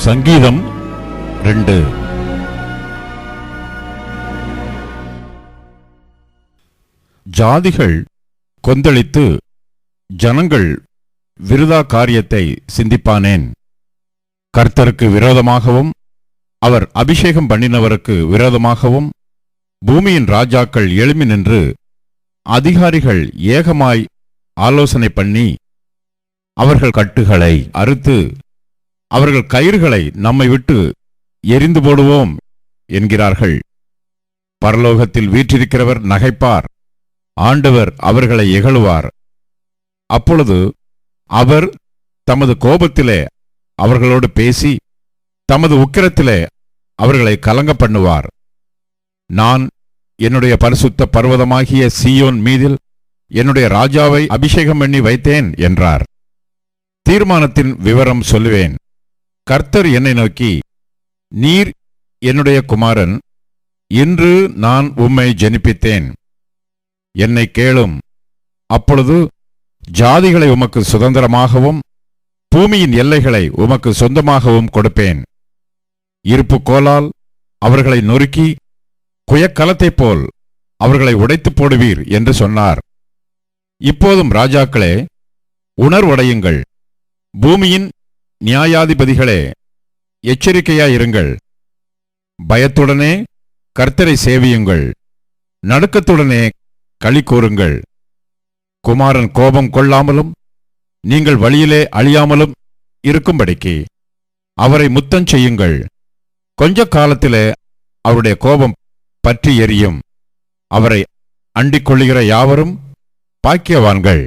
சங்கீதம் 2. ஜாதிகள் கொந்தளித்து ஜனங்கள் விருதா காரியத்தை சிந்திப்பானேன். கர்த்தருக்கு விரோதமாகவும் அவர் அபிஷேகம் பண்ணினவருக்கு விரோதமாகவும் பூமியின் ராஜாக்கள் எழும்பி நின்று அதிகாரிகள் ஏகமாய் ஆலோசனை பண்ணி அவர்கள் கட்டுகளை அறுத்து அவர்கள் கயிறுகளை நம்மை விட்டு எரிந்து போடுவோம் என்கிறார்கள். பரலோகத்தில் வீற்றிருக்கிறவர் நகைப்பார், ஆண்டவர் அவர்களை இகழுவார். அப்பொழுது அவர் தமது கோபத்திலே அவர்களோடு பேசி தமது உக்கிரத்திலே அவர்களை கலங்க பண்ணுவார். நான் என்னுடைய பரிசுத்த பர்வதமாகிய சீயோன் மீதில் என்னுடைய ராஜாவை அபிஷேகம் பண்ணி வைத்தேன் என்றார். தீர்மானத்தின் விவரம் சொல்லுவேன். கர்த்தர் என்னை நோக்கி, நீர் என்னுடைய குமாரன், இன்று நான் உம்மை ஜனிப்பித்தேன். என்னை கேளும், அப்பொழுது ஜாதிகளை உமக்கு சுதந்திரமாகவும் பூமியின் எல்லைகளை உமக்கு சொந்தமாகவும் கொடுப்பேன். இருப்பு கோலால் அவர்களை நொறுக்கி குயக்கலத்தைப் போல் அவர்களை உடைத்துப் போடுவீர் என்று சொன்னார். இப்போதும் ராஜாக்களே, உணர்வடையுங்கள். பூமியின் நியாயாதிபதிகளே, எச்சரிக்கையாயிருங்கள். பயத்துடனே கர்த்தரை சேவியுங்கள், நடுக்கத்துடனே களி கூறுங்கள். குமாரன் கோபம் கொள்ளாமலும் நீங்கள் வழியிலே அழியாமலும் இருக்கும்படிக்கு அவரை முத்தம் செய்யுங்கள். கொஞ்ச காலத்திலே அவருடைய கோபம் பற்றி எரியும். அவரை அண்டிக் கொள்ளுகிற யாவரும் பாக்கியவான்கள்.